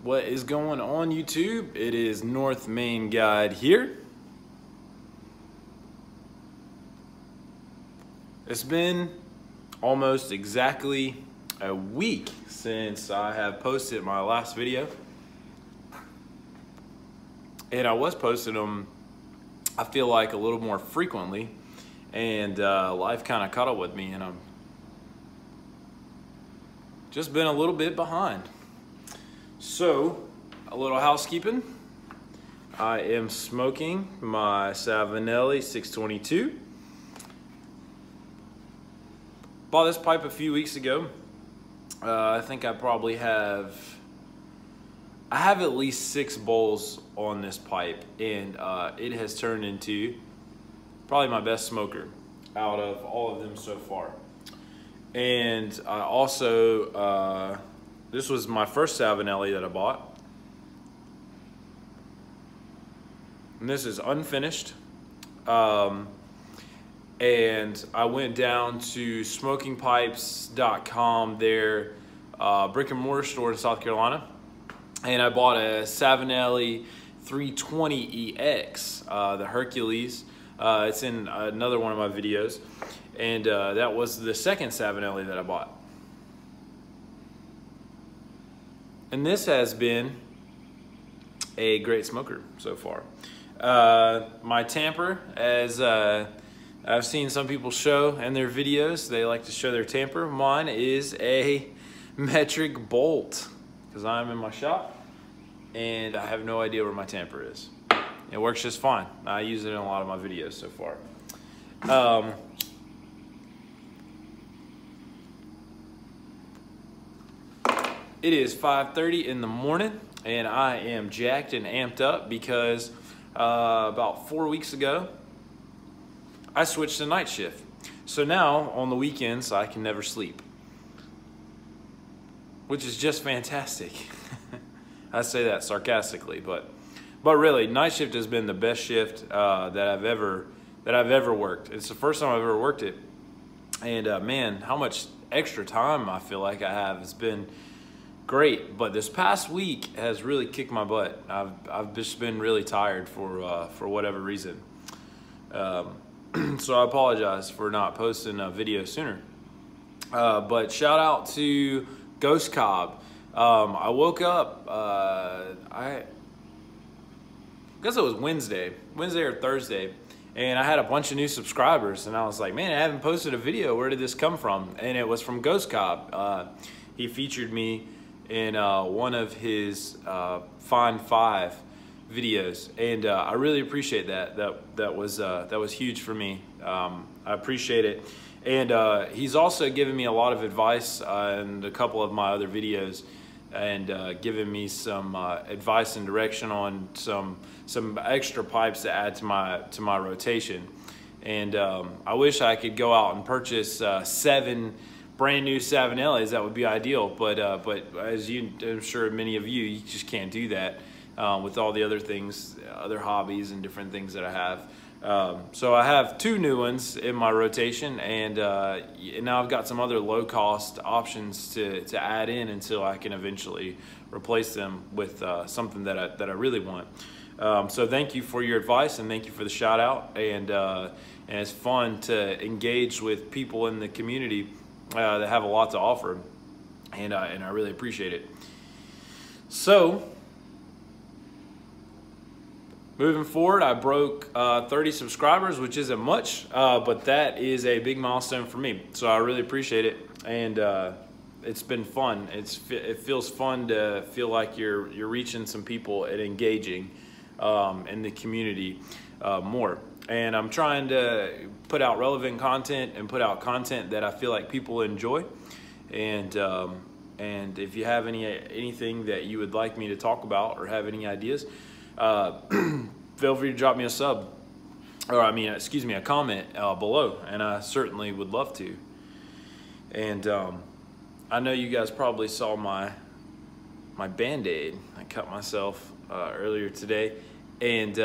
What is going on, YouTube? It is North Main Guide here. It's been almost exactly a week since I have posted my last video. And I was posting them, I feel like, a little more frequently. And life kind of caught up with me, and I'm just been a little bit behind. So, a little housekeeping. I am smoking my Savinelli 622. Bought this pipe a few weeks ago. I think I probably have at least 6 bowls on this pipe, and it has turned into probably my best smoker out of all of them so far. And I also, this was my first Savinelli that I bought. And this is unfinished. And I went down to smokingpipes.com, their brick and mortar store in South Carolina. And I bought a Savinelli 320EX, the Hercules. It's in another one of my videos. And that was the second Savinelli that I bought. And this has been a great smoker so far. My tamper, as I've seen some people show in their videos, they like to show their tamper. Mine is a metric bolt, because I'm in my shop and I have no idea where my tamper is. It works just fine. I use it in a lot of my videos so far. It is 5:30 in the morning, and I am jacked and amped up because about 4 weeks ago, I switched to night shift. So now, on the weekends, I can never sleep, which is just fantastic. I say that sarcastically, but really, night shift has been the best shift that I've ever worked. It's the first time I've ever worked it, and man, how much extra time I feel like I have. It's been great, but this past week has really kicked my butt. I've just been really tired for whatever reason. So I apologize for not posting a video sooner. But shout out to GhostCob. I woke up, I guess it was Wednesday or Thursday, and I had a bunch of new subscribers, and I was like, man, I haven't posted a video. Where did this come from? And it was from GhostCob. He featured me in one of his Find 5 videos, and I really appreciate that. That was huge for me. I appreciate it. And he's also given me a lot of advice in a couple of my other videos, and given me some advice and direction on some extra pipes to add to my rotation. And I wish I could go out and purchase 7 brand new Savinellis. That would be ideal, but as I'm sure many of you just can't do that with all the other things, other hobbies and different things that I have. So I have 2 new ones in my rotation, and now I've got some other low-cost options to add in until I can eventually replace them with something that I really want. So thank you for your advice, and thank you for the shout out, and it's fun to engage with people in the community that have a lot to offer, and I really appreciate it. So, moving forward, I broke 30 subscribers, which isn't much, but that is a big milestone for me. So I really appreciate it, and it's been fun. It feels fun to feel like you're reaching some people and engaging in the community more. And I'm trying to put out relevant content and put out content that I feel like people enjoy. And if you have anything that you would like me to talk about or have any ideas, feel free to drop me a sub, or a comment below, and I certainly would love to. And I know you guys probably saw my Band-Aid. I cut myself earlier today, and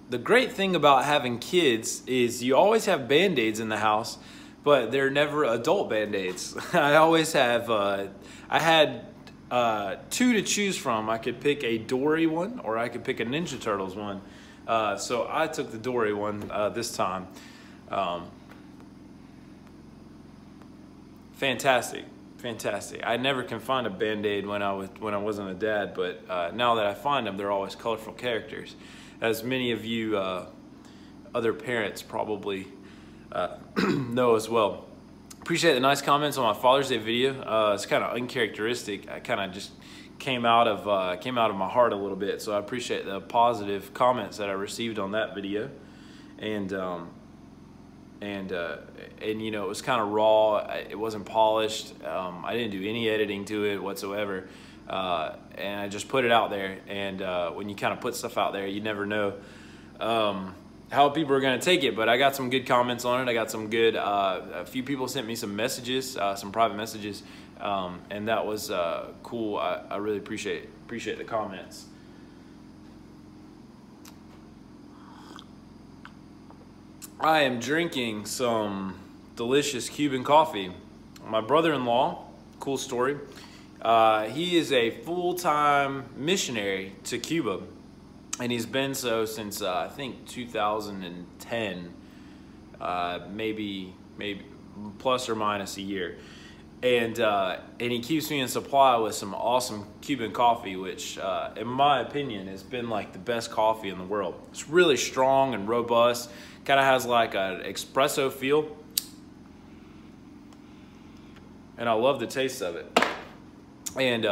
the great thing about having kids is you always have Band-Aids in the house, but they're never adult Band-Aids. I always have, I had two to choose from. I could pick a Dory one, or I could pick a Ninja Turtles one. So I took the Dory one this time. Fantastic. I never can find a Band-Aid when I wasn't a dad, but now that I find them, they're always colorful characters, as many of you other parents probably know as well. Appreciate the nice comments on my Father's Day video. It's kind of uncharacteristic. I kind of just came out of my heart a little bit, so I appreciate the positive comments that I received on that video. And you know, it was kind of raw. It wasn't polished. I didn't do any editing to it whatsoever, and I just put it out there. And when you kind of put stuff out there, you never know how people are going to take it. But I got some good comments on it. I got some good. A few people sent me some messages, some private messages, and that was cool. I really appreciate the comments. I am drinking some delicious Cuban coffee. My brother-in-law, cool story, he is a full-time missionary to Cuba, and he's been so since I think 2010, maybe plus or minus a year. And he keeps me in supply with some awesome Cuban coffee, which in my opinion has been like the best coffee in the world. It's really strong and robust. Kind of has like an espresso feel, and I love the taste of it. And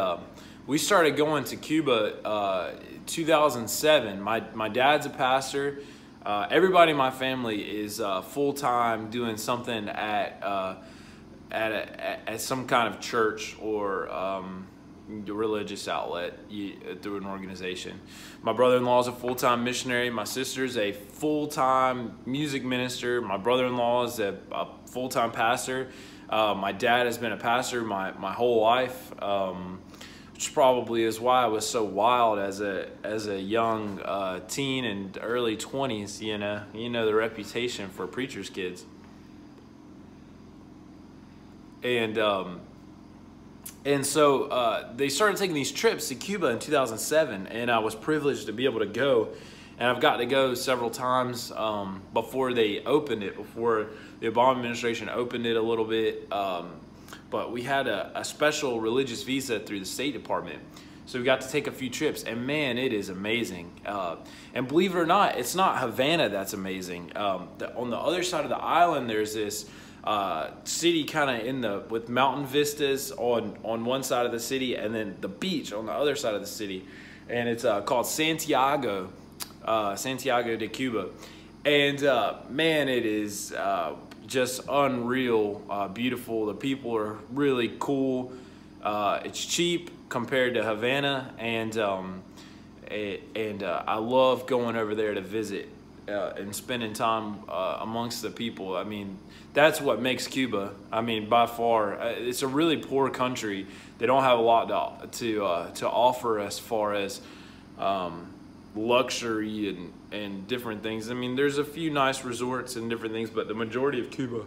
we started going to Cuba 2007. My dad's a pastor. Everybody in my family is full-time doing something at some kind of church or religious outlet through an organization. My brother-in-law is a full-time missionary. My sister's a full-time music minister. My brother-in-law is a full-time pastor. My dad has been a pastor my whole life, which probably is why I was so wild as a young teen and early 20s. You know the reputation for preachers' kids. And so they started taking these trips to Cuba in 2007, and I was privileged to be able to go. And I've got to go several times before they opened it, before the Obama administration opened it a little bit. But we had a special religious visa through the State Department. So we got to take a few trips, and man, it is amazing. And believe it or not, it's not Havana that's amazing. On the other side of the island, there's this city kind of with mountain vistas on one side of the city, and then the beach on the other side of the city, and it's called Santiago de Cuba. And man, it is just unreal beautiful. The people are really cool. It's cheap compared to Havana, and I love going over there to visit and spending time amongst the people. I mean, that's what makes Cuba. I mean, by far, it's a really poor country. They don't have a lot to offer as far as luxury and different things. I mean, there's a few nice resorts and different things, but the majority of Cuba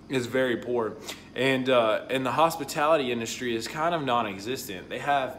is very poor. And the hospitality industry is kind of non-existent. They have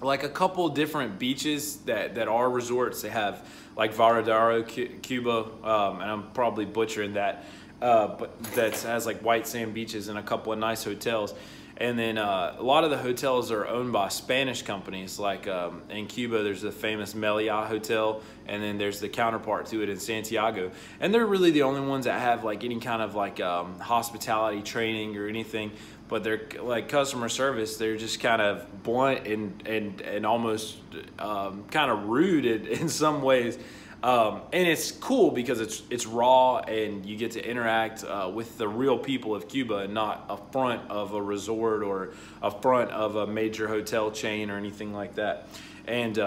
like a couple different beaches that are resorts. They have like Varadero, Cuba, and I'm probably butchering that, but that has like white sand beaches and a couple of nice hotels. And then a lot of the hotels are owned by Spanish companies. Like in Cuba, there's the famous Meliá Hotel, and then there's the counterpart to it in Santiago. And they're really the only ones that have like any kind of like hospitality training or anything. But they're like customer service. They're just kind of blunt and almost kind of rude in some ways. And it's cool because it's raw, and you get to interact with the real people of Cuba, and not a front of a resort or a front of a major hotel chain or anything like that. And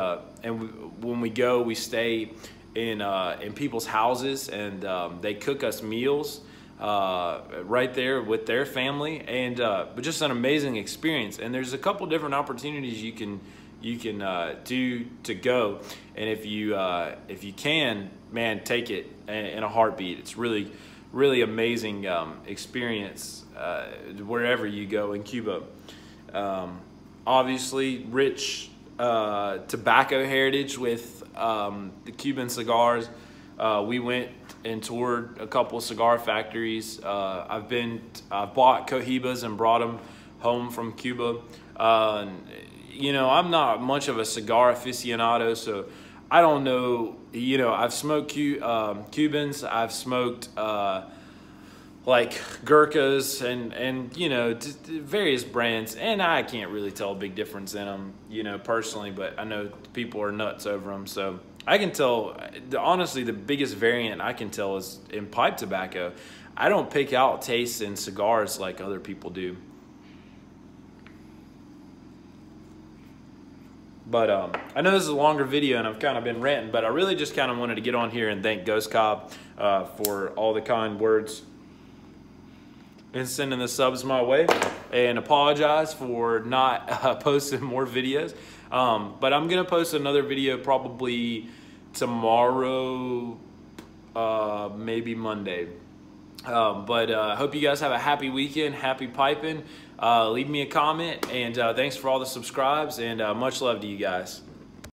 when we go, we stay in people's houses, and they cook us meals right there with their family, and but just an amazing experience. And there's a couple different opportunities you can do to go, and if you can, man, take it in a heartbeat. It's really amazing experience wherever you go in Cuba. obviously rich tobacco heritage with the Cuban cigars. We went and toured a couple cigar factories. I've bought Cohibas and brought them home from Cuba. You know, I'm not much of a cigar aficionado, so I don't know. You know, I've smoked Cubans. I've smoked like Gurkhas and you know, various brands, and I can't really tell a big difference in them, you know, personally, but I know people are nuts over them. So I can tell, honestly, the biggest variant I can tell is in pipe tobacco. I don't pick out tastes in cigars like other people do. But I know this is a longer video and I've kind of been ranting, but I really just kind of wanted to get on here and thank GhostCob for all the kind words and sending the subs my way, and apologize for not posting more videos. But I'm gonna post another video probably tomorrow, maybe Monday. But I hope you guys have a happy weekend, happy piping. Leave me a comment, and thanks for all the subscribes, and much love to you guys.